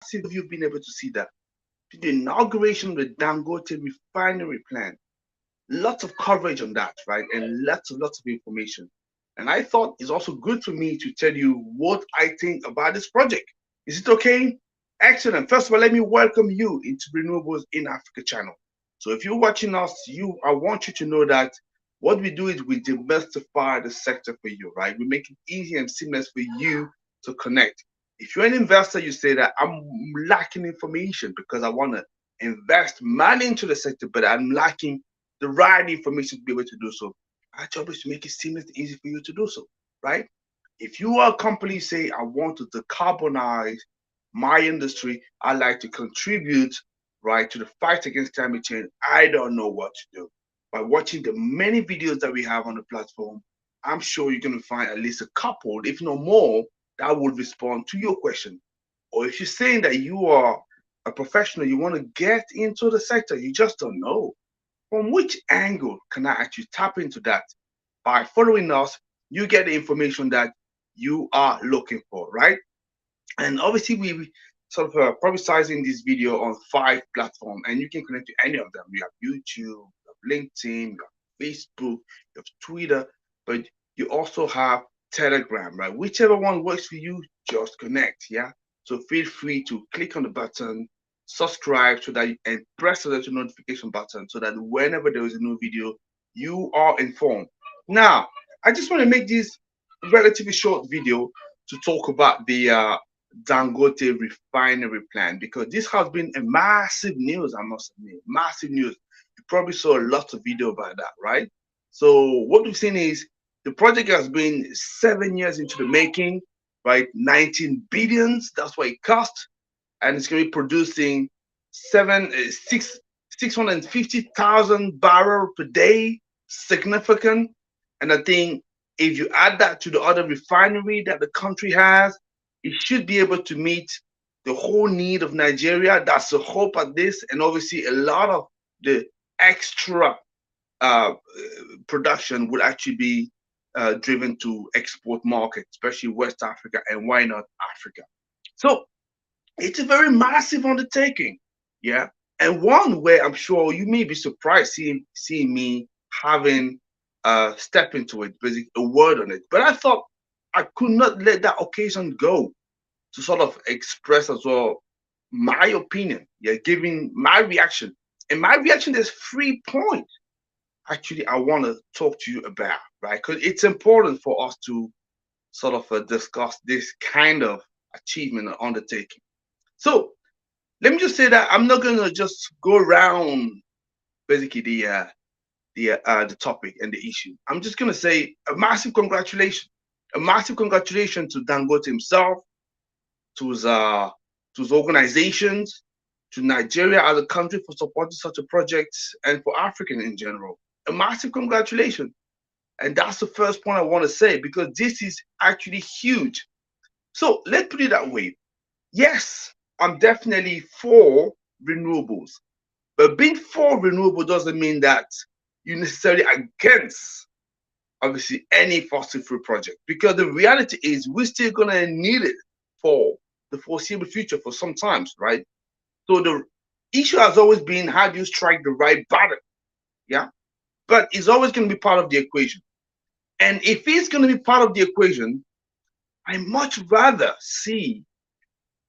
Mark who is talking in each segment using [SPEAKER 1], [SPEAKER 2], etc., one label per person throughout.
[SPEAKER 1] of you been able to see that. The inauguration of the Dangote Refinery Plant. Lots of coverage on that, right? And lots of information. And I thought it's also good for me to tell you what I think about this project. Is it okay? Excellent. First of all, let me welcome you into Renewables in Africa channel. So if you're watching us, I want you to know that what we do is we demystify the sector for you, right? We make it easy and seamless for you to connect. If you're an investor, you say that I'm lacking information because I want to invest money into the sector, but I'm lacking the right information to be able to do so. Our job is to make it seamless and easy for you to do so, right? If you are a company, say, I want to decarbonize my industry, I like to contribute, right, to the fight against climate change. I don't know what to do. By watching the many videos that we have on the platform, I'm sure you're going to find at least a couple, if not more, that would respond to your question. Or if you're saying that you are a professional, you want to get into the sector, you just don't know. From which angle can I actually tap into that? By following us, you get the information that you are looking for, right? And obviously, we sort of publicizing this video on 5 platforms, and you can connect to any of them. You have YouTube, you have LinkedIn, you have Facebook, you have Twitter, but you also have Telegram, right? Whichever one works for you, just connect, yeah? So feel free to click on the button, subscribe so that and press the little notification button so that whenever there is a new video, you are informed. Now, I just want to make this relatively short video to talk about the Dangote Refinery Plant because this has been a massive news, I must admit, massive news. You probably saw a lot of video about that, right? So what we've seen is the project has been 7 years into the making, right? 19 billions, that's what it cost, and it's going to be producing 650,000 barrels per day, significant. And I think if you add that to the other refinery that the country has, it should be able to meet the whole need of Nigeria. That's the hope at this, and obviously a lot of the extra uh, production would actually be driven to export market, especially West Africa and why not Africa. So it's a very massive undertaking, yeah, and one where I'm sure you may be surprised seeing me having step into it, basically a word on it. But I thought I could not let that occasion go to sort of express as well my opinion, yeah, giving my reaction. And my reaction, there's 3 points actually I want to talk to you about, right? Because it's important for us to sort of discuss this kind of achievement or undertaking. So let me just say that I'm not gonna just go around basically the topic and the issue. I'm just gonna say a massive congratulations to Dangote himself, to his organizations, to Nigeria as a country for supporting such a project, and for African in general. A massive congratulations. And that's the first point I want to say because this is actually huge. So let's put it that way. Yes, I'm definitely for renewables, but being for renewable doesn't mean that you're necessarily against obviously any fossil fuel project because the reality is we're still gonna need it for the foreseeable future for some times, right? So the issue has always been how do you strike the right balance, yeah? But it's always gonna be part of the equation. And if it's gonna be part of the equation, I much rather see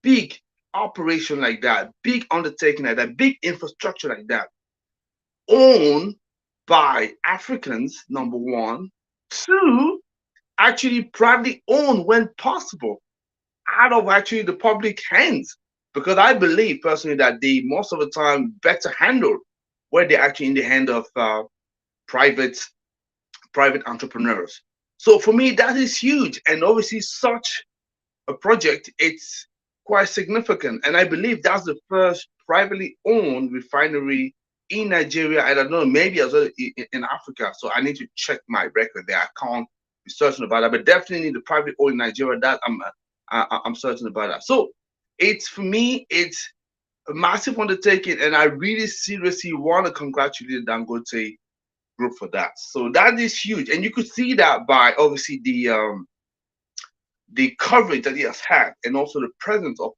[SPEAKER 1] big operation like that, big undertaking like that, big infrastructure like that, owned by Africans, number one. Two, actually privately owned when possible, out of actually the public hands. Because I believe personally that they most of the time better handled where they're actually in the hand of private private entrepreneurs. So for me, that is huge. And obviously such a project, it's quite significant. And I believe that's the first privately owned refinery in Nigeria. I don't know, maybe as well in Africa. So I need to check my record there. I can't be certain about that, but definitely the private owned in Nigeria. That I'm certain about that. So it's for me, it's a massive undertaking, and I really seriously want to congratulate Dangote Group for that. So that is huge, and you could see that by obviously the coverage that he has had, and also the presence of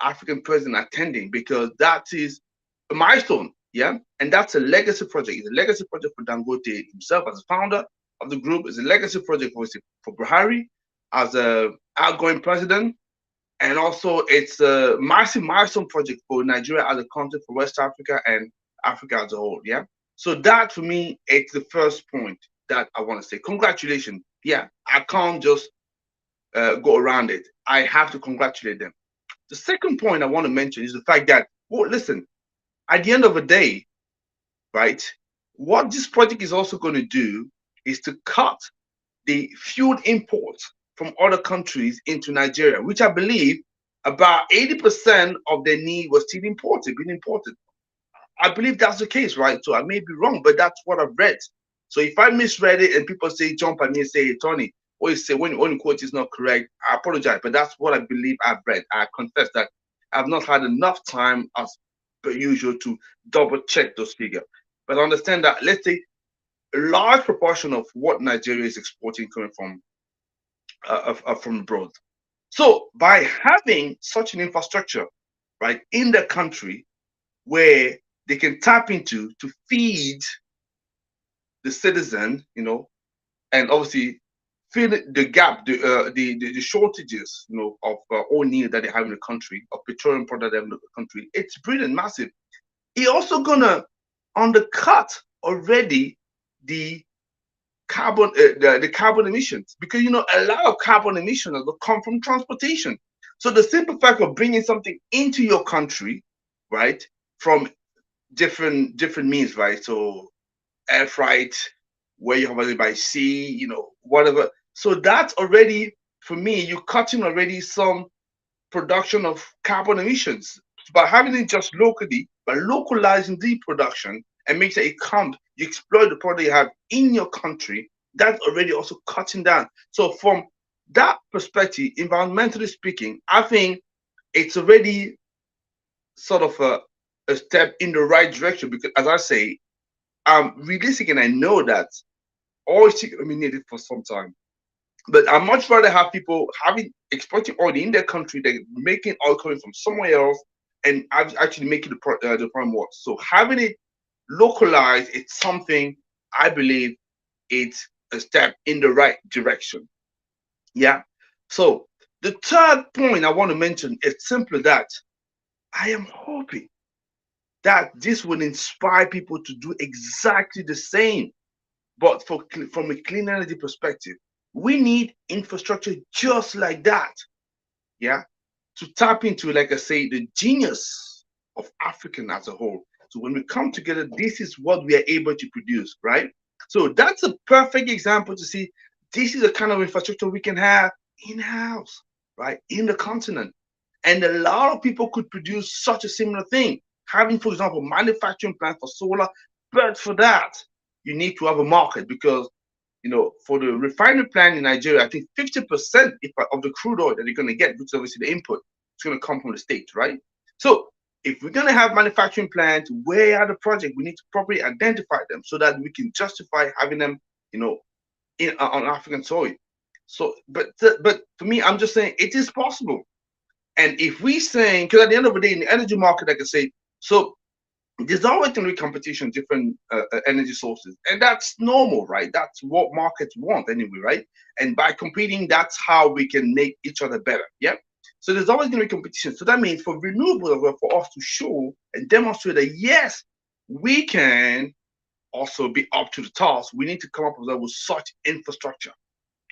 [SPEAKER 1] African president attending, because that is a milestone, yeah, and that's a legacy project. It's a legacy project for Dangote himself as a founder of the group. It's a legacy project for Buhari as a outgoing president, and also it's a massive milestone project for Nigeria as a country, for West Africa and Africa as a whole. Yeah. So that for me, it's the first point that I want to say. Congratulations. Yeah, I can't just go around it. I have to congratulate them. The second point I want to mention is the fact that, well, listen, at the end of the day, right, what this project is also going to do is to cut the fuel imports from other countries into Nigeria, which I believe about 80% of their need was still being imported. I believe that's the case, right? So I may be wrong, but that's what I've read. So if I misread it and people say, jump at me and say, hey, Tony, what you say when the quote is not correct, I apologize, but that's what I believe I've read. I confess that I've not had enough time as per usual to double check those figures. But I understand that, let's say, a large proportion of what Nigeria is exporting coming from abroad. So by having such an infrastructure, right, in the country where they can tap into to feed the citizen, you know, and obviously fill the gap, the shortages, you know, of oil need that they have in the country, of petroleum product in the country. It's brilliant, massive. It also gonna undercut already the the carbon emissions, because you know a lot of carbon emissions will come from transportation. So the simple fact of bringing something into your country, right, from different means, right? So air freight, where you have it by sea, you know, whatever. So that's already, for me, you're cutting already some production of carbon emissions by having it just locally, by localizing the production and make sure it comes, you exploit the product you have in your country. That's already also cutting down. So from that perspective, environmentally speaking, I think it's already sort of a step in the right direction, because as I say, I'm realistic and I know that oil is still gonna be needed for some time. But I much rather have people having exporting oil in their country than making oil coming from somewhere else and actually making the problem worse. So having it localized, it's something I believe it's a step in the right direction. Yeah. So the third point I want to mention is simply that I am hoping that this will inspire people to do exactly the same, but from a clean energy perspective. We need infrastructure just like that, yeah, to tap into, like I say, the genius of African as a whole. So when we come together, this is what we are able to produce, right? So that's a perfect example to see this is the kind of infrastructure we can have in-house, right, in the continent. And a lot of people could produce such a similar thing. Having, for example, manufacturing plant for solar, but for that, you need to have a market, because you know, for the refinery plant in Nigeria, I think 50% of the crude oil that they're going to get, which is obviously the input, it's going to come from the States, right? So if we're going to have manufacturing plants, where are the projects? We need to properly identify them so that we can justify having them, you know, on African soil. So, but for me, I'm just saying it is possible. And if we saying, because at the end of the day, in the energy market, like I say, so there's always going to be competition, different energy sources, and that's normal, right? That's what markets want anyway, right? And by competing, that's how we can make each other better. Yeah. So there's always going to be competition. So that means for renewables, for us to show and demonstrate that yes, we can also be up to the task. We need to come up with such infrastructure.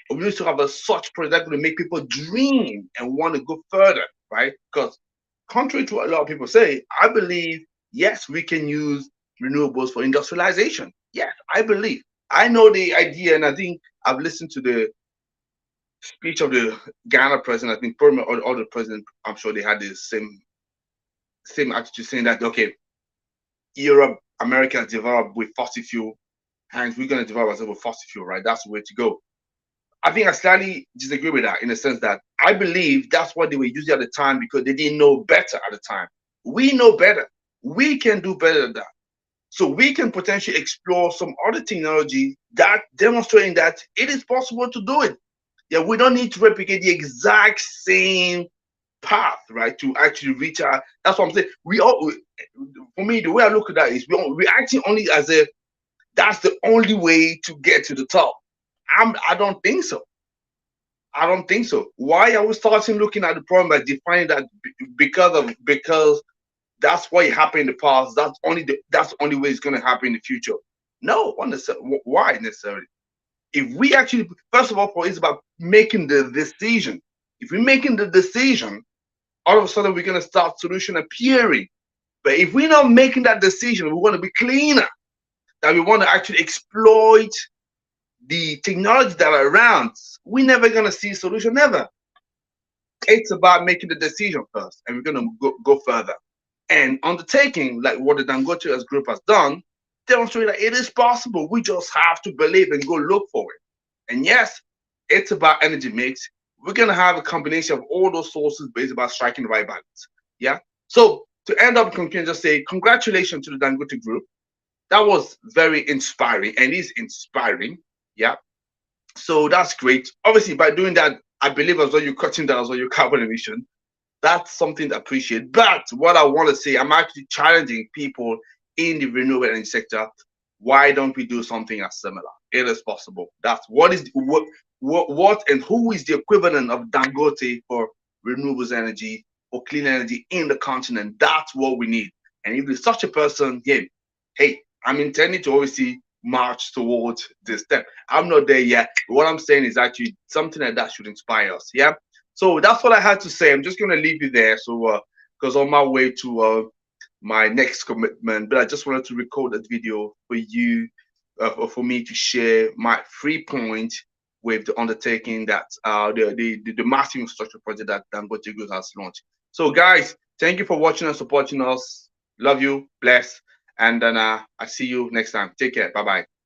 [SPEAKER 1] We need to have a such project that's going to make people dream and want to go further, right? Because contrary to what a lot of people say, I believe yes, we can use renewables for industrialization. Yes, I believe. I know the idea, and I think I've listened to the speech of the Ghana president. I think Burma or other president, I'm sure they had the same attitude, saying that okay, Europe, America has developed with fossil fuel, and we're going to develop ourselves with fossil fuel, right? That's the way to go. I think I slightly disagree with that in the sense that I believe that's what they were using at the time because they didn't know better at the time. We know better. We can do better than that. So we can potentially explore some other technology that demonstrating that it is possible to do it. Yeah, we don't need to replicate the exact same path, right, to actually reach our. That's what I'm saying. We all, for me, the way I look at that is we acting only as if that's the only way to get to the top. I don't think so. I don't think so. Why are we starting looking at the problem by defining that because that's what happened in the past. That's the only way it's going to happen in the future. No, why necessarily? If we actually, first of all, it's about making the decision. If we're making the decision, all of a sudden we're going to start solution appearing. But if we're not making that decision, we want to be cleaner, that we want to actually exploit the technology that are around, we're never going to see solution, never. It's about making the decision first, and we're going to go further. And undertaking, like what the Dangote group has done, demonstrate that it is possible. We just have to believe and go look for it. And yes, it's about energy mix. We're going to have a combination of all those sources, but it's about striking the right balance. Yeah. So to end up, can just say congratulations to the Dangote group. That was very inspiring and is inspiring. Yeah. So that's great. Obviously, by doing that, I believe as well you're cutting down as well your carbon emission. That's something to appreciate. But what I want to say, I'm actually challenging people in the renewable energy sector. Why don't we do something as similar? It is possible. That's what and who is the equivalent of Dangote for renewables energy or clean energy in the continent? That's what we need. And if there's such a person, hey, I'm intending to obviously march towards this step. I'm not there yet. What I'm saying is actually something like that should inspire us. Yeah. So that's what I had to say. I'm just going to leave you there. So, because on my way to my next commitment, but I just wanted to record that video for you, for me to share my 3 point with the undertaking that the massive infrastructure project that Dangote Group has launched. So, guys, thank you for watching and supporting us. Love you, bless, and then I see you next time. Take care. Bye bye.